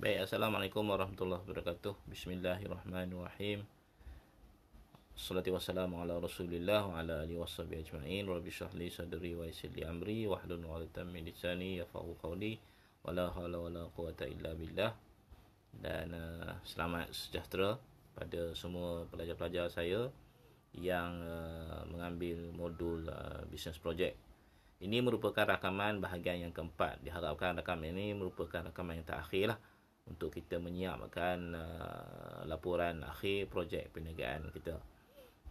Baik, Assalamualaikum warahmatullahi wabarakatuh. Bismillahirrahmanirrahim. Assalatu wassalamu ala Rasulillah wa ala alihi washabihi ajma'in. Rabbi shrah li sadri wa yassir li amri wahlul 'uqdatam min lisani yafqahu qawli. Wala haula wala quwata illa billah. Dan selamat sejahtera pada semua pelajar-pelajar saya yang mengambil modul business project. Ini merupakan rakaman bahagian yang keempat. Diharapkan rakaman ini merupakan rakaman yang terakhir lah untuk kita menyiapkan laporan akhir projek perniagaan kita.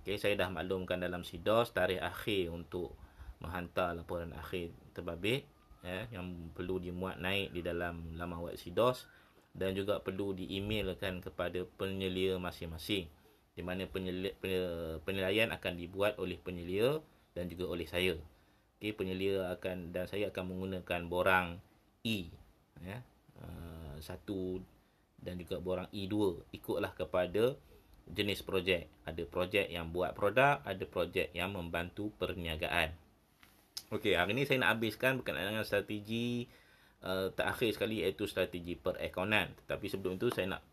Okey, saya dah maklumkan dalam SIDOS tarikh akhir untuk menghantar laporan akhir terbabit yang perlu dimuat naik di dalam laman web SIDOS dan juga perlu di-emailkan kepada penyelia masing-masing, di mana penilaian akan dibuat oleh penyelia dan juga oleh saya. Okey, penyelia akan dan saya akan menggunakan borang E satu dan juga borang E2, ikutlah kepada jenis projek. Ada projek yang buat produk, ada projek yang membantu perniagaan. Okey, hari ini saya nak habiskan berkenaan dengan strategi terakhir sekali, iaitu strategi perekonan. Tetapi sebelum itu saya nak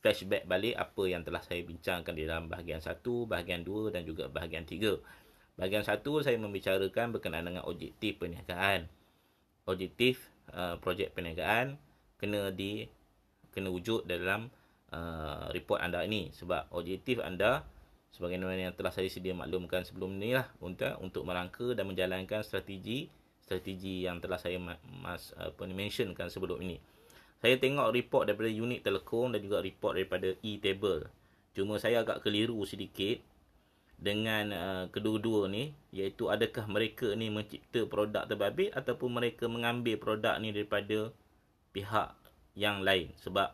flashback balik apa yang telah saya bincangkan di dalam bahagian 1, bahagian 2 dan juga bahagian 3. Bahagian 1 saya membicarakan berkenaan dengan objektif perniagaan. Objektif projek perniagaan kena wujud dalam report anda ini, sebab objektif anda sebagaimana yang telah saya sedia maklumkan sebelum ni lah, untuk merangka dan menjalankan strategi yang telah saya mentionkan sebelum ini. Saya tengok report daripada unit telekom dan juga report daripada e-table. Cuma saya agak keliru sedikit dengan kedua-dua ni, iaitu adakah mereka ni mencipta produk terbabit ataupun mereka mengambil produk ni daripada pihak yang lain. Sebab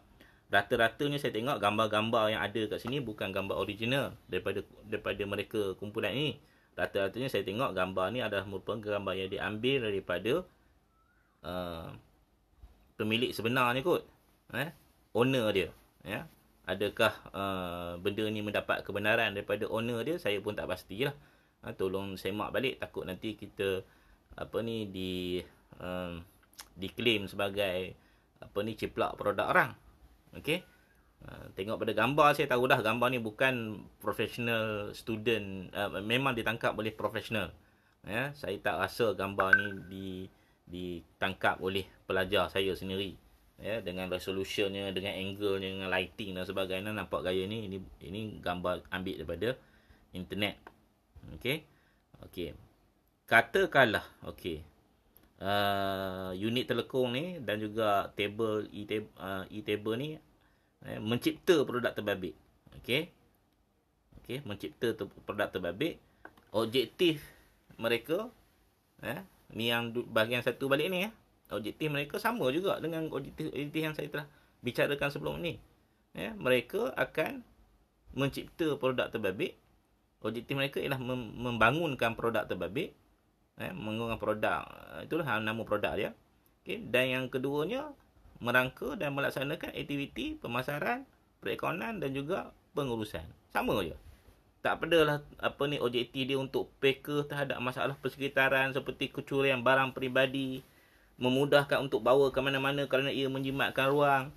rata-ratanya saya tengok gambar-gambar yang ada kat sini bukan gambar original daripada mereka kumpulan ini. Rata-ratanya saya tengok gambar ni adalah merupakan gambar yang diambil daripada pemilik sebenarnya kot, owner dia. Adakah benda ni mendapat kebenaran daripada owner dia, saya pun tak pastilah. Tolong semak balik, takut nanti kita diklaim sebagai ciplak produk orang. Okey. Tengok pada gambar, saya tahu dah gambar ni bukan professional student, memang ditangkap oleh profesional. Saya tak rasa gambar ni ditangkap oleh pelajar saya sendiri. Dengan resolutionnya, dengan angle-nya, dengan lighting dan sebagainya, nampak gaya ni ini gambar ambil daripada internet. Okey. Katakanlah unit telekom ni dan juga table e-table ni mencipta produk terbabit. Okey, mencipta produk terbabit. Objektif mereka ni yang bahagian satu balik ni objektif mereka sama juga dengan objektif yang saya telah bicarakan sebelum ni. Mereka akan mencipta produk terbabit. Objektif mereka ialah membangunkan produk terbabit, menggunakan produk, itulah nama produk dia. Dan yang keduanya, merangka dan melaksanakan aktiviti pemasaran, perekonan dan juga pengurusan. Sama je. Tak pedalah objektif dia untuk peka terhadap masalah persekitaran seperti kecurian barang peribadi, memudahkan untuk bawa ke mana-mana kerana ia menjimatkan ruang.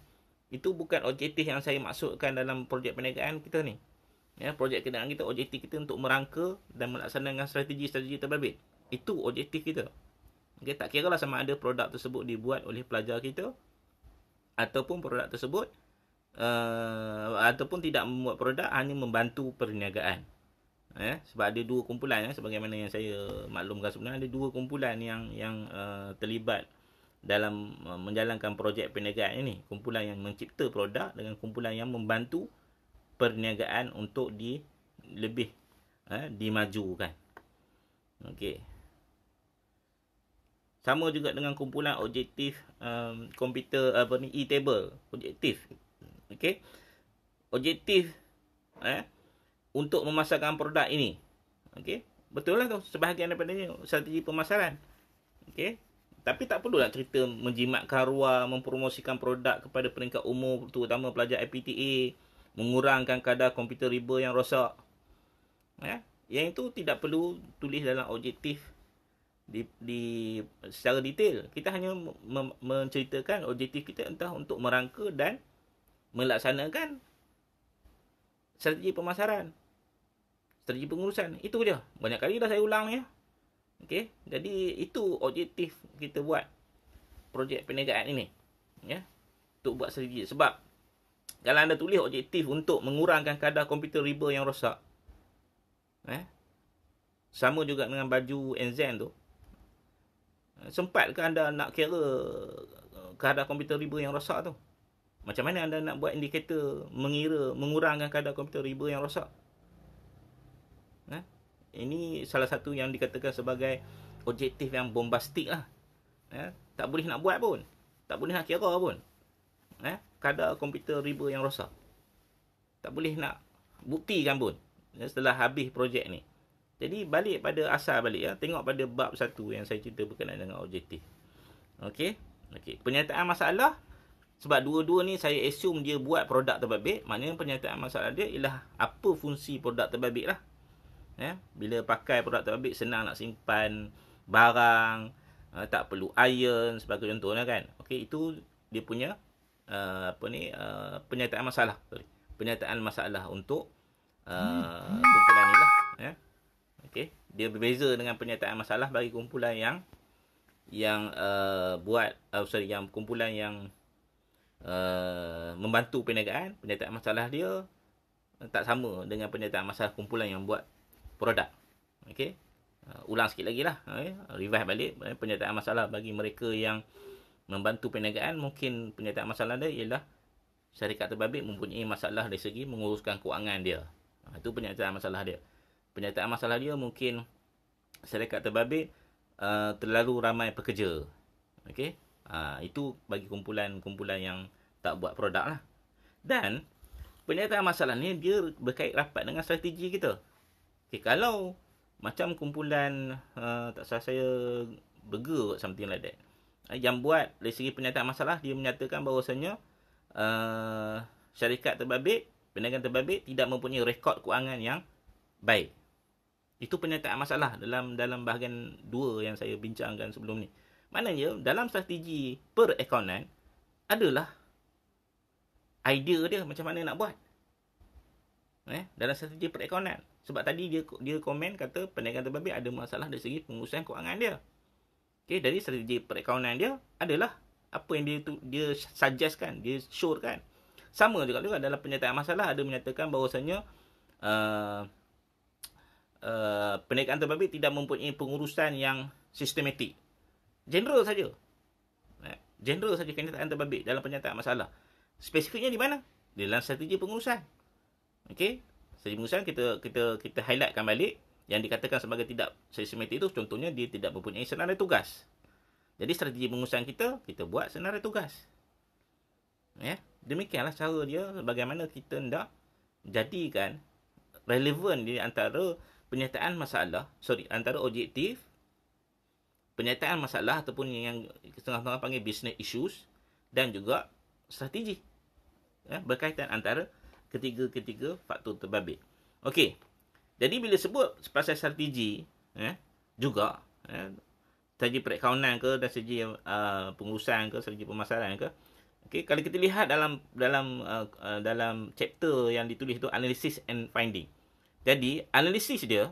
Itu bukan objektif yang saya maksudkan dalam projek perniagaan kita ni. Projek perniagaan kita, objektif kita untuk merangka dan melaksanakan strategi terbabit. Itu objektif kita. Tak kira lah sama ada produk tersebut dibuat oleh pelajar kita ataupun produk tersebut ataupun tidak membuat produk, hanya membantu perniagaan. Sebab ada dua kumpulan, sebagaimana yang saya maklumkan sebenarnya, ada dua kumpulan yang terlibat dalam menjalankan projek perniagaan ini. Kumpulan yang mencipta produk dengan kumpulan yang membantu perniagaan untuk lebih dimajukan. Okey. Sama juga dengan kumpulan objektif komputer e-table, objektif. Okey. Objektif untuk memasarkan produk ini. Okey. Betul lah tu, sebahagian daripadanya strategi pemasaran. Okey. Tapi tak perlu nak cerita menjimatkan ruang, mempromosikan produk kepada peringkat umum, terutama pelajar IPTA, mengurangkan kadar komputer riba yang rosak. Yang itu tidak perlu tulis dalam objektif secara detail. Kita hanya menceritakan objektif kita entah untuk merangka dan melaksanakan strategi pemasaran, strategi pengurusan. Itu je. Banyak kali dah saya ulang ya. Okey, jadi itu objektif kita buat projek perniagaan ini. Ya. Untuk buat strategi. Sebab kalau anda tulis objektif untuk mengurangkan kadar komputer riba yang rosak, sama juga dengan baju Enzen tu, sempat ke anda nak kira kadar komputer riba yang rosak tu? Macam mana anda nak buat indikator mengurangkan kadar komputer riba yang rosak? Ini salah satu yang dikatakan sebagai objektif yang bombastik lah. Tak boleh nak buat pun. Tak boleh nak kira pun. Kadar komputer riba yang rosak. Tak boleh nak buktikan pun. Setelah habis projek ni. Jadi balik pada asal balik ya. Tengok pada bab 1 yang saya cerita berkenaan dengan objektif. Okey. Penyataan masalah. Sebab dua-dua ni saya assume dia buat produk terbabit. Maknanya penyataan masalah dia ialah apa fungsi produk terbabit lah. Bila pakai produk terbabit senang nak simpan barang. Tak perlu iron sebagai contohnya kan. Okey, itu dia punya penyataan masalah. Penyataan masalah untuk kumpulan ni lah. Okey, dia berbeza dengan penyataan masalah bagi kumpulan yang kumpulan yang membantu perniagaan. Penyataan masalah dia tak sama dengan penyataan masalah kumpulan yang buat produk. Okey, ulang sikit lagi lah. Revise balik penyataan masalah bagi mereka yang membantu perniagaan. Mungkin penyataan masalah dia ialah syarikat terbabit mempunyai masalah dari segi menguruskan kewangan dia. Itu penyataan masalah dia. Penyataan masalah dia mungkin syarikat terbabit terlalu ramai pekerja. Okey, itu bagi kumpulan-kumpulan yang tak buat produk lah. Dan penyataan masalah ni dia berkait rapat dengan strategi kita. Okey, kalau macam kumpulan tak salah saya Burger something like that, yang buat dari segi penyataan masalah, dia menyatakan bahawasanya syarikat terbabit, perniagaan terbabit tidak mempunyai rekod kewangan yang baik. Itu penyataan masalah dalam bahagian 2 yang saya bincangkan sebelum ni. Maknanya dalam strategi perekonomian adalah idea dia macam mana nak buat. Dalam strategi perekonomian. Sebab tadi dia komen kata perniagaan terbabit ada masalah dari segi pengurusan kewangan dia. Okey, dari strategi perekonomian dia adalah apa yang dia suggestkan, dia syorkan. Sama juga dalam penyataan masalah ada menyatakan bahawasanya perniagaan terbabit tidak mempunyai pengurusan yang sistematik. General saja. General saja kenyataan terbabit dalam penyataan masalah. Spesifiknya di mana? Dalam strategi pengurusan. Okey, strategi pengurusan kita highlightkan balik yang dikatakan sebagai tidak sistematik itu, contohnya dia tidak mempunyai senarai tugas. Jadi strategi pengurusan kita buat senarai tugas. Demikianlah cara dia bagaimana kita hendak jadikan relevan di antara penyataan masalah, antara objektif, penyataan masalah ataupun yang setengah-setengah panggil business issues dan juga strategi. Berkaitan antara ketiga faktor terbabit. Okey. Jadi bila sebut pasal strategi juga strategi perekonomian ke dan strategi pengurusan ke, strategi pemasaran ke. Okey, kalau kita lihat dalam chapter yang ditulis tu analysis and finding. Jadi analisis dia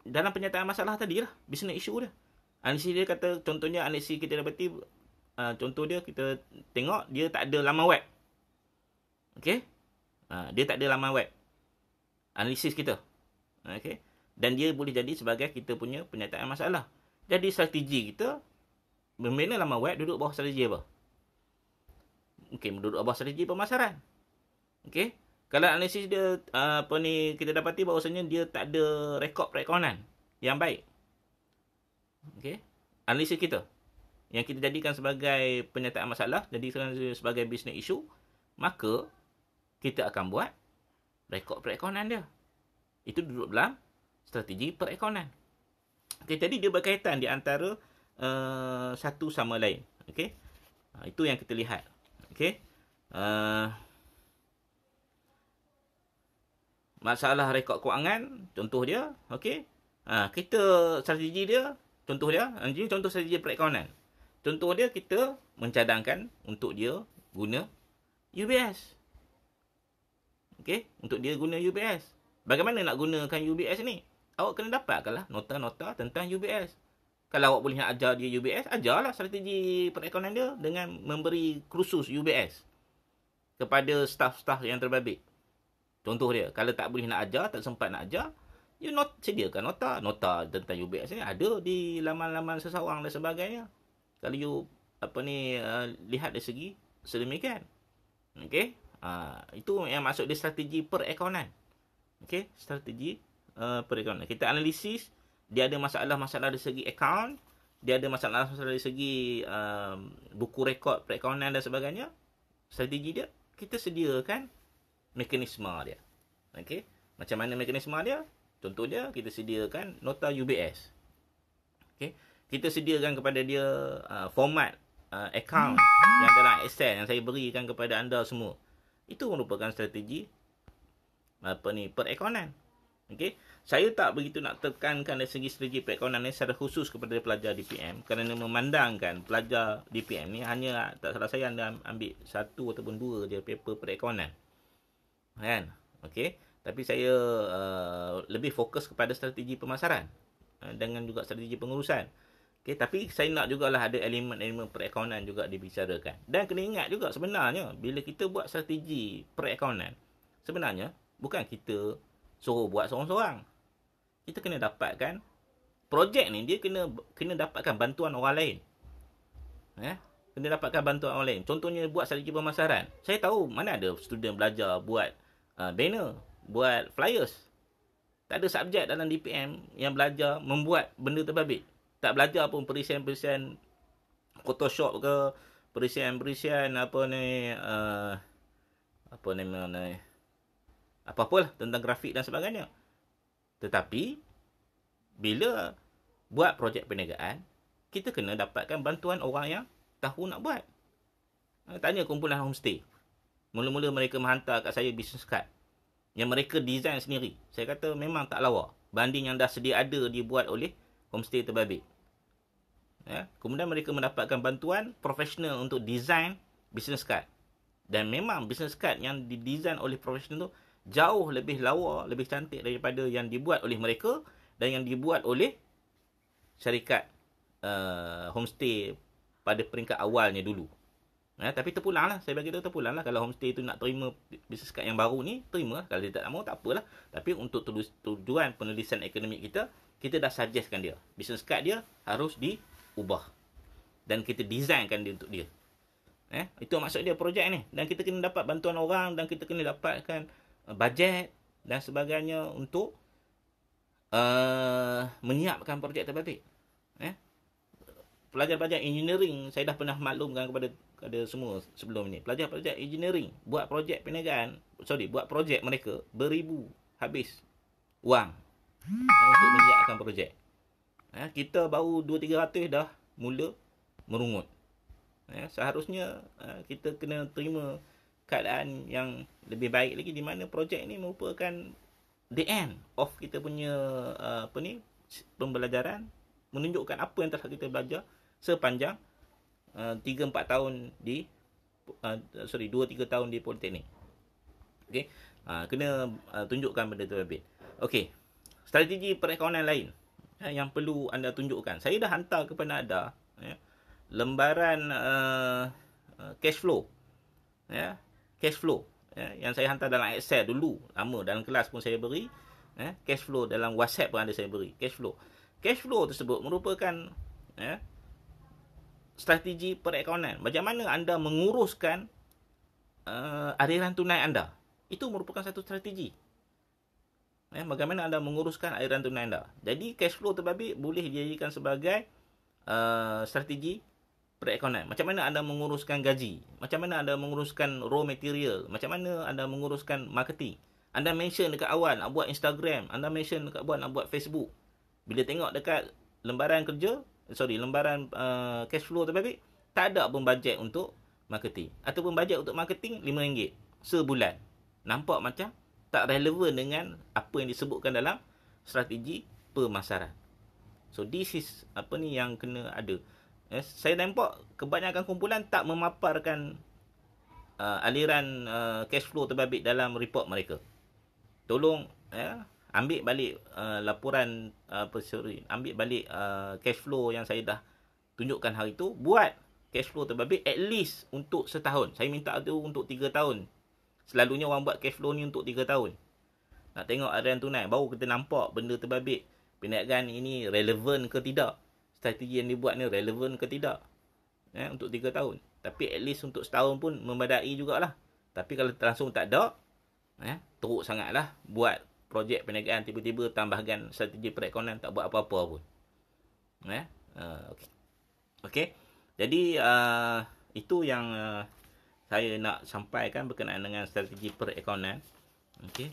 dalam penyataan masalah tadi lah, business issue dia. Analisis dia kata, contohnya analisis kita dapati, contoh dia kita tengok dia tak ada laman web. Okey, dia tak ada laman web. Analisis kita. Okey, dan dia boleh jadi sebagai kita punya penyataan masalah. Jadi strategi kita membina laman web duduk bawah strategi apa? Mungkin duduk bawah strategi pemasaran. Okey, kalau analisis dia kita dapati bahawasanya dia tak ada rekod perekonomian yang baik. Okey, analisis kita yang kita jadikan sebagai penyataan masalah, jadikan sebagai business issue, maka kita akan buat rekod perekonomian dia. Itu duduk dalam strategi perekonomian. Okey, jadi dia berkaitan di antara satu sama lain. Okey, itu yang kita lihat. Okey, masalah rekod kewangan, contoh dia, okey, Kita strategi dia, contoh dia, ini contoh strategi perekonomian. Contoh dia, kita mencadangkan untuk dia guna UBS. Okey, untuk dia guna UBS. Bagaimana nak gunakan UBS ni? Awak kena dapatkanlah nota-nota tentang UBS. Kalau awak boleh nak ajar dia UBS, ajarlah strategi perekonomian dia dengan memberi kursus UBS kepada staf-staf yang terbabit. Contoh dia, kalau tak boleh nak ajar, tak sempat nak ajar, you sediakan nota tentang UBS ni ada di laman-laman sesawang dan sebagainya. Kalau you lihat dari segi sedemikian. Okey, itu yang maksud dia strategi perekonomian. Okey, strategi perekonomian. Kita analisis, dia ada masalah-masalah dari segi akaun, dia ada masalah-masalah dari segi buku rekod perekonomian dan sebagainya. Strategi dia, kita sediakan mekanisme dia. Okey, macam mana mekanisme dia? Contoh dia, kita sediakan nota UBS. Okey, kita sediakan kepada dia format akaun yang dalam Excel yang saya berikan kepada anda semua. Itu merupakan strategi perekonomian. Okey, saya tak begitu nak tekankan dari segi strategi perekonomian ni secara khusus kepada pelajar DPM kerana memandangkan pelajar DPM ni hanya, tak salah saya, anda ambil 1 ataupun 2 je paper perekonomian. Kan? Okey, tapi saya lebih fokus kepada strategi pemasaran dengan juga strategi pengurusan. Okey, tapi saya nak jugalah ada elemen-elemen perekonomian juga dibicarakan. Dan kena ingat juga sebenarnya bila kita buat strategi perekonomian, sebenarnya bukan kita suruh buat seorang-seorang. Kita kena dapatkan projek ni, dia kena dapatkan bantuan orang lain. Kena dapatkan bantuan orang lain. Contohnya buat strategi pemasaran. Saya tahu mana ada student belajar buat banner, buat flyers. Tak ada subjek dalam DPM yang belajar membuat benda terbabit. Tak belajar pun perisian-perisian Photoshop ke, perisian-perisian apa-apalah tentang grafik dan sebagainya. Tetapi bila buat projek perniagaan, kita kena dapatkan bantuan orang yang tahu nak buat. Tanya kumpulan homestay. Mula-mula mereka menghantar kat saya business card yang mereka design sendiri. Saya kata memang tak lawa banding yang dah sedia ada dibuat oleh homestay terbabit. Kemudian mereka mendapatkan bantuan profesional untuk design business card. Dan memang business card yang didesain oleh profesional tu jauh lebih lawa, lebih cantik daripada yang dibuat oleh mereka dan yang dibuat oleh syarikat homestay pada peringkat awalnya dulu. Tapi terpulang lah, saya bagi tahu terpulang lah. Kalau homestay tu nak terima business card yang baru ni, terima lah. Kalau dia tak mahu, tak apalah. Tapi untuk tujuan penulisan akademik kita, kita dah suggestkan dia. Business card dia harus diubah. Dan kita designkan dia untuk dia. Itu maksud dia projek ni. Dan kita kena dapat bantuan orang dan kita kena dapatkan bajet dan sebagainya untuk menyiapkan projek terbabit. Pelajar-pelajar engineering, saya dah pernah maklumkan kepada semua sebelum ni. Pelajar-pelajar engineering buat projek perniagaan, buat projek mereka beribu habis wang untuk menyiapkan projek. Kita baru 200-300 dah mula merungut. Seharusnya kita kena terima keadaan yang lebih baik lagi, di mana projek ni merupakan the end of kita punya pembelajaran, menunjukkan apa yang telah kita belajar sepanjang 3-4 tahun 2-3 tahun di politeknik. Okey, kena tunjukkan benda terbabit. Okey, strategi perekonomian lain yang perlu anda tunjukkan. Saya dah hantar kepada anda lembaran cash flow. Cash flow yang saya hantar dalam Excel dulu, lama dalam kelas pun saya beri. Cash flow dalam WhatsApp pun ada saya beri. Cash flow tersebut merupakan strategi perekonomian. Macam mana anda menguruskan aliran tunai anda. Itu merupakan satu strategi. Bagaimana anda menguruskan aliran tunai anda. Jadi cash flow terbabit boleh dijadikan sebagai strategi perekonomian. Macam mana anda menguruskan gaji, macam mana anda menguruskan raw material, macam mana anda menguruskan marketing. Anda mention dekat awal nak buat Instagram, anda mention dekat awal nak buat Facebook. Bila tengok dekat lembaran cash flow terbabit, tak ada pun bajet untuk marketing. Ataupun bajet untuk marketing RM5 sebulan. Nampak macam tak relevan dengan apa yang disebutkan dalam strategi pemasaran. So this is yang kena ada. Saya nampak kebanyakan kumpulan tak memaparkan aliran cash flow terbabit dalam report mereka. Tolong ambil balik laporan ambil balik cash flow yang saya dah tunjukkan hari tu, buat cash flow terbabit at least untuk setahun. Saya minta tu untuk 3 tahun. Selalunya orang buat cash flow ni untuk 3 tahun. Nak tengok arian tunai, baru kita nampak benda terbabit. Perniagaan ini relevan ke tidak? Strategi yang dibuat ni relevan ke tidak? Untuk 3 tahun. Tapi at least untuk setahun pun memadai jugalah. Tapi kalau langsung tak ada, teruk sangatlah buat projek perniagaan, tiba-tiba tambahkan strategi perekonomian, tak buat apa-apa pun. Okey. Jadi itu yang saya nak sampaikan berkenaan dengan strategi perekonomian. Okey.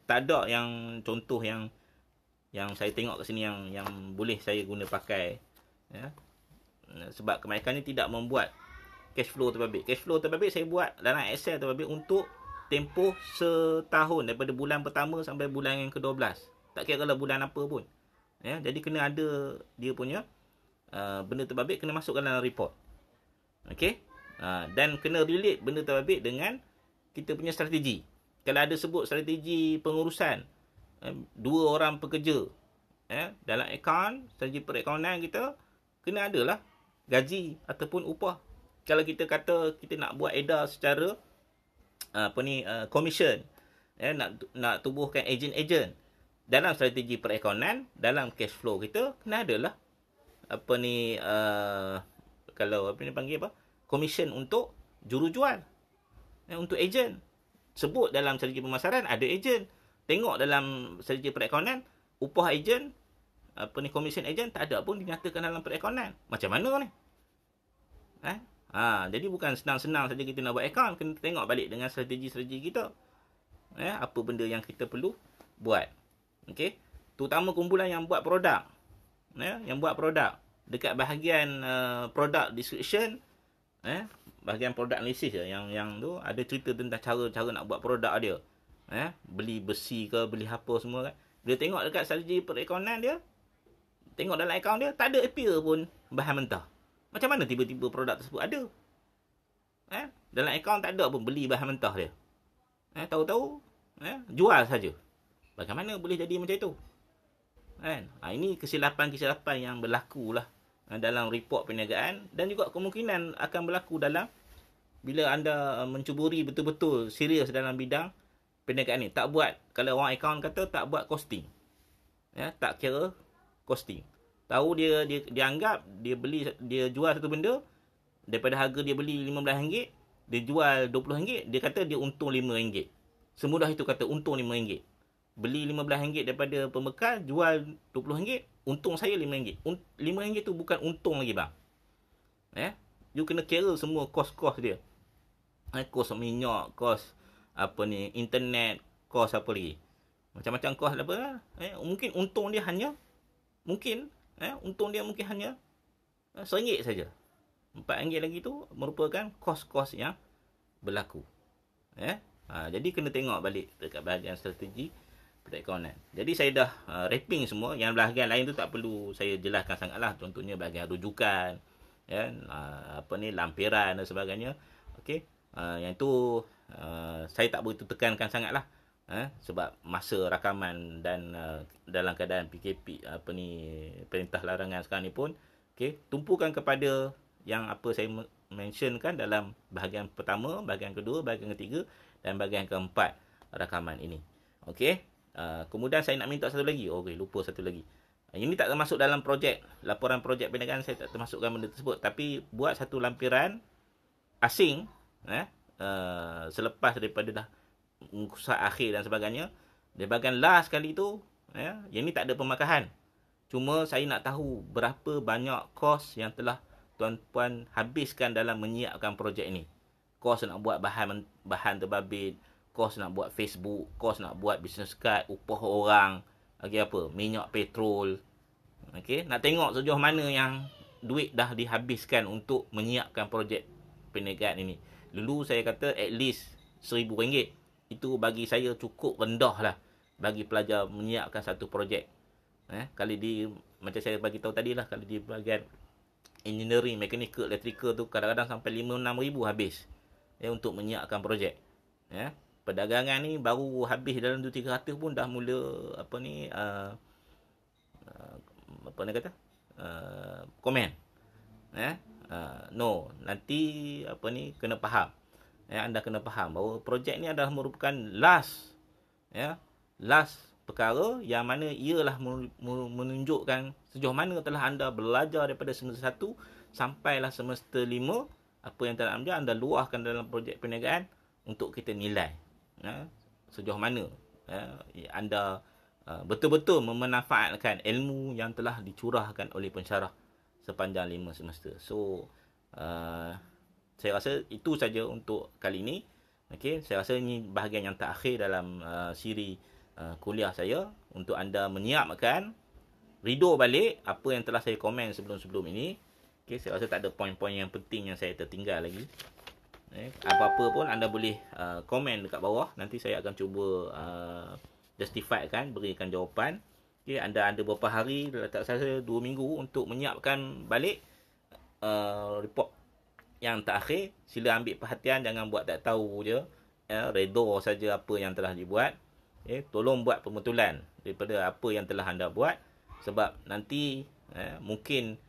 Tak ada yang contoh yang saya tengok kat sini yang boleh saya guna pakai, sebab kebanyakannya tidak membuat cash flow terbabit. Cash flow terbabit saya buat dalam Excel terbabit untuk tempoh setahun, daripada bulan pertama sampai bulan yang ke-12. Tak kira lah bulan apa pun. Jadi kena ada dia punya benda terbabit, kena masukkan dalam report. Okey. Dan kena relate benda terbabit dengan kita punya strategi. Kalau ada sebut strategi pengurusan 2 orang pekerja, dalam akaun strategi perekonomian kita kena adalah gaji ataupun upah. Kalau kita kata kita nak buat edar secara commission, nak tubuhkan ejen-ejen, dalam strategi perekonomian, dalam cash flow kita kena adalah kalau panggil commission untuk jurujual, untuk ejen. Sebut dalam strategi pemasaran ada ejen. Tengok dalam strategi perekonomian, upah ejen, commission ejen tak ada pun dinyatakan dalam perekonomian. Macam mana ni? Jadi bukan senang-senang saja kita nak buat akaun, kena tengok balik dengan strategi-strategi kita. Apa benda yang kita perlu buat. Okey. Terutama kumpulan yang buat produk. Yang buat produk. Dekat bahagian product description, bahagian product analysis yang tu ada cerita tentang cara nak buat produk dia. Beli besi ke, beli apa semua kan. Dia tengok dekat strategi perekonomian dia, tengok dalam akaun dia, tak ada appear pun bahan mentah. Macam mana tiba-tiba produk tersebut ada? Dalam akaun tak ada pun beli bahan mentah dia. Tahu-tahu jual saja. Bagaimana boleh jadi macam itu? Ini kesilapan-kesilapan yang berlaku lah dalam report perniagaan, dan juga kemungkinan akan berlaku dalam bila anda mencuburi betul-betul serius dalam bidang perniagaan ni. Tak buat, kalau orang akaun kata tak buat costing. Tak kira costing. Tahu dia anggap dia jual satu benda daripada harga dia beli RM15, dia jual RM20, dia kata dia untung RM5. Semudah itu kata untung RM5. Beli RM15 daripada pembekal, jual RM20, untung saya RM5. RM5 tu bukan untung lagi bang. You kena kira semua kos-kos dia. Kos minyak, kos internet, kos apa lagi. Macam-macam kos apa. Mungkin untung dia hanya RM1 saja. RM4 lagi tu merupakan kos-kos yang berlaku. Jadi kena tengok balik dekat bahagian strategi perekonomian. Jadi saya dah wrapping semua. Yang bahagian lain tu tak perlu saya jelaskan sangatlah. Contohnya bahagian rujukan, lampiran dan sebagainya. Okey. Yang tu saya tak begitu tekankan sangatlah. Sebab masa rakaman dan dalam keadaan PKP perintah larangan sekarang ni pun, okey, tumpukan kepada yang apa saya mentionkan dalam bahagian pertama, bahagian kedua, bahagian ketiga dan bahagian keempat rakaman ini. Okey. Kemudian saya nak minta satu lagi. Okey, lupa satu lagi. Ini tak termasuk dalam projek, laporan projek perniagaan, saya tak termasukkan benda tersebut. Tapi buat satu lampiran asing, selepas daripada dah mengkusat akhir dan sebagainya. Di bahagian last kali tu, yang ni tak ada pemakahan. Cuma saya nak tahu berapa banyak kos yang telah tuan-puan habiskan dalam menyiapkan projek ini. Kos nak buat bahan terbabit, kos nak buat Facebook, kos nak buat business card, upah orang, lagi apa, minyak petrol. Okey, nak tengok sejauh mana yang duit dah dihabiskan untuk menyiapkan projek perniagaan ini. Dulu saya kata at least RM1,000. Itu bagi saya cukup rendah lah bagi pelajar menyiapkan satu projek. Kalau di, macam saya bagi tahu tadi lah, kalau di bahagian engineering, mechanical, electrical tu kadang-kadang sampai 5-6 ribu habis untuk menyiapkan projek. Perdagangan ni baru habis dalam 2-300 pun dah mula apa ni apa nak kata komen. No, nanti apa ni kena faham. Anda kena faham bahawa projek ni adalah merupakan last perkara yang mana ialah menunjukkan sejauh mana telah anda belajar daripada semester 1 sampailah semester 5. Apa yang telah anda luahkan dalam projek perniagaan untuk kita nilai sejauh mana anda betul-betul memanfaatkan ilmu yang telah dicurahkan oleh pensyarah sepanjang 5 semester. So saya rasa itu saja untuk kali ini. Okey, saya rasa ini bahagian yang terakhir dalam siri kuliah saya untuk anda menyiapkan redo balik apa yang telah saya komen sebelum-sebelum ini. Okey, saya rasa tak ada poin-poin yang penting yang saya tertinggal lagi. Apa-apa pun anda boleh komen dekat bawah. Nanti saya akan cuba justify kan, berikan jawapan. Okey, anda ada berapa hari, tak saya 2 minggu untuk menyiapkan balik report yang terakhir. Sila ambil perhatian, jangan buat tak tahu je. Redor saja apa yang telah dibuat. Tolong buat pembetulan daripada apa yang telah anda buat. Sebab nanti mungkin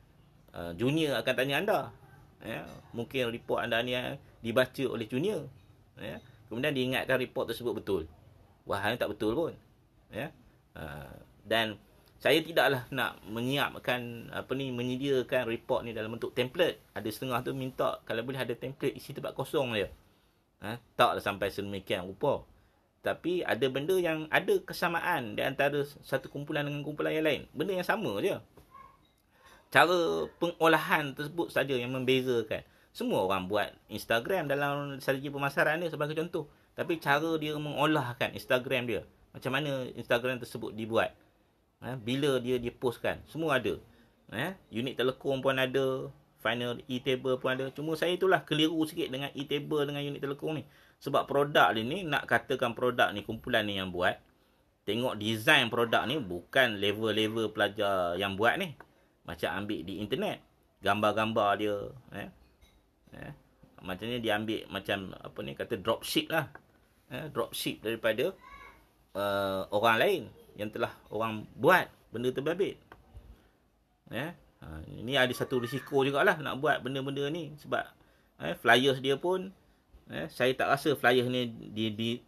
junior akan tanya anda. Mungkin report anda ni dibaca oleh junior. Kemudian diingatkan report tersebut betul. Wah, tak betul pun. Dan saya tidaklah nak menyiapkan menyediakan report ni dalam bentuk template. Ada setengah tu minta kalau boleh ada template isi tempat kosong je. Taklah sampai sedemikian rupa. Tapi ada benda yang ada kesamaan di antara satu kumpulan dengan kumpulan yang lain. Benda yang sama je. Cara pengolahan tersebut saja yang membezakan. Semua orang buat Instagram dalam strategi pemasaran dia sebagai contoh. Tapi cara dia mengolahkan Instagram dia. Macam mana Instagram tersebut dibuat. Bila dia postkan. Semua ada. Unit telekom pun ada. Final e-table pun ada. Cuma saya itulah keliru sikit dengan e-table dengan unit telekom ni. Sebab produk dia ni, nak katakan produk ni kumpulan ni yang buat. Tengok design produk ni bukan level-level pelajar yang buat ni. Macam ambil di internet. Gambar-gambar dia. Macamnya dia ambil macam apa ni kata dropship lah. Dropship daripada orang lain yang telah orang buat benda terbabit. Ini ada satu risiko jugalah nak buat benda-benda ni. Sebab flyers dia pun saya tak rasa flyers ni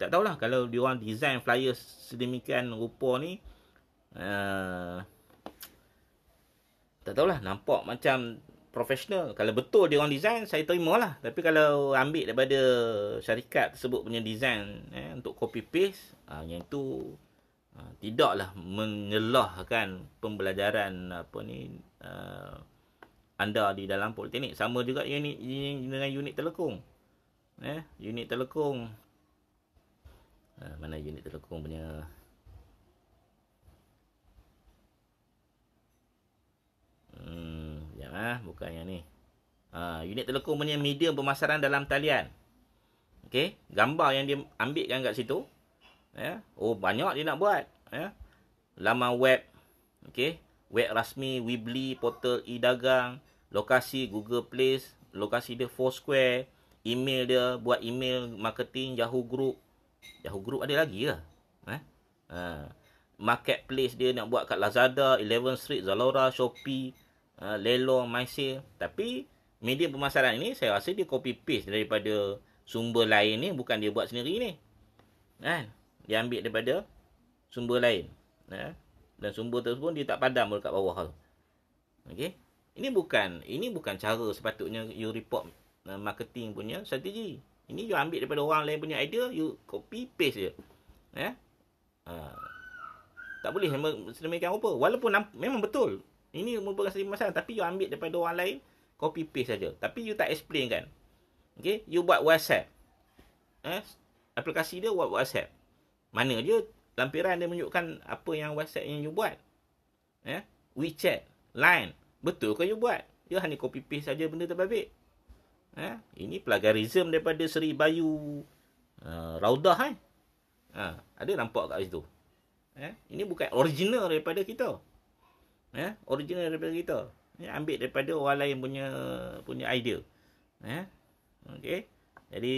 tak tahulah kalau dia orang design flyers sedemikian rupa ni tak tahulah, nampak macam profesional. Kalau betul dia orang design, saya terimalah. Tapi kalau ambil daripada syarikat tersebut punya design untuk copy paste, yang itu tidaklah menyelahkan pembelajaran anda di dalam politeknik. Sama juga dengan unit telekom. Unit telekom mana unit telekom punya bukan yang ni. Unit telekom punya medium pemasaran dalam talian. Okey, gambar yang dia ambilkan kat situ. Banyak dia nak buat. Laman web. Okey, web rasmi, Weebly, portal e-dagang, lokasi Google Place, lokasi dia Foursquare, email dia, buat email marketing, Yahoo Group. Yahoo Group ada lagi ke? Marketplace dia nak buat kat Lazada, 11 Street, Zalora, Shopee, Lelong, MySale. Tapi media pemasaran ini saya rasa dia copy paste daripada sumber lain ni, bukan dia buat sendiri ni. Dia ambil daripada sumber lain. Dan sumber tersebut dia tak padam dekat bawah tu. Okey. Ini bukan cara sepatutnya you report marketing punya strategi. Ini you ambil daripada orang lain punya idea, you copy paste je. Tak boleh sedemikian rupa. Walaupun memang betul. Ini merupakan strategi pemasaran, tapi you ambil daripada orang lain, copy paste saja. Tapi you tak explain kan. Okey, you buat WhatsApp. Aplikasi dia buat WhatsApp. Mana dia lampiran dia menunjukkan apa yang WhatsApp yang you buat. WeChat, Line, betul ke you buat? You hanya copy paste saja benda terbabit. Ini plagiarism daripada Seri Bayu Raudah. Ada nampak kat situ. Ini bukan original daripada kita. Original daripada kita. Ambil daripada orang lain punya idea. Okey. Jadi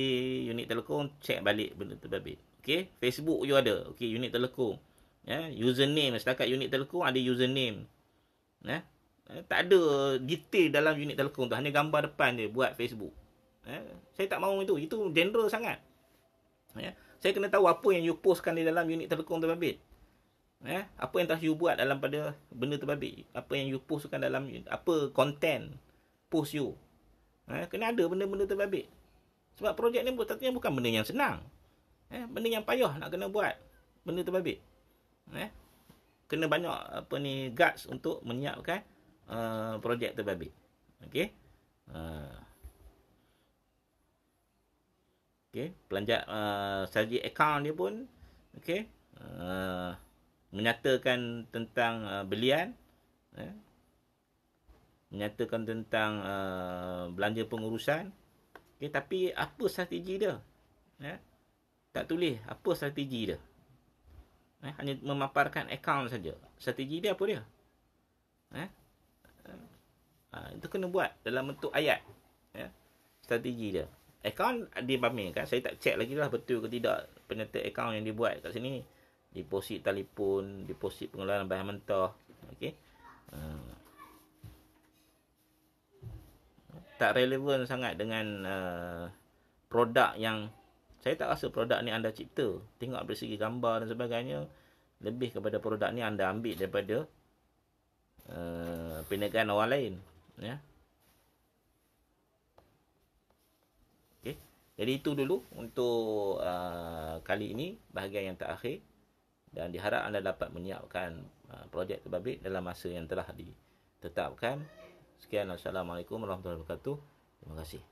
unit Telekom check balik benda terbabit. Okey, Facebook juga ada. Okey, unit Telekom. Username, setakat unit Telekom ada username. Tak ada detail dalam unit Telekom tu, hanya gambar depan dia buat Facebook. Saya tak mahu itu. Itu general sangat. Saya kena tahu apa yang you postkan di dalam unit Telekom terbabit. Apa yang telah you buat dalam pada benda terbabit. Apa yang you postkan dalam, apa content post you. Kena ada benda-benda terbabit. Sebab projek ni tentunya bukan benda yang senang. Benda yang payah nak kena buat benda terbabit. Kena banyak guts untuk menyiapkan projek terbabit. Okey. Okey, pelanjat strategi akaun dia pun okey. Menyatakan tentang belian, menyatakan tentang belanja pengurusan. Okay, tapi apa strategi dia? Tak tulis apa strategi dia. Hanya memaparkan akaun saja. Strategi dia apa dia? Itu kena buat dalam bentuk ayat. Strategi dia. Akaun dipamerkan. Saya tak check lagi lah betul ke tidak penyerta akaun yang dibuat kat sini. Deposit telefon, deposit pengeluaran bahan mentah. Okey. Tak relevan sangat dengan produk yang saya tak rasa produk ni anda cipta. Tengok dari segi gambar dan sebagainya, lebih kepada produk ni anda ambil daripada perniagaan orang lain. Okay. Jadi itu dulu untuk kali ini, bahagian yang terakhir, dan diharap anda dapat menyiapkan projek terbabit dalam masa yang telah ditetapkan. Sekian, Assalamualaikum warahmatullahi wabarakatuh. Terima kasih.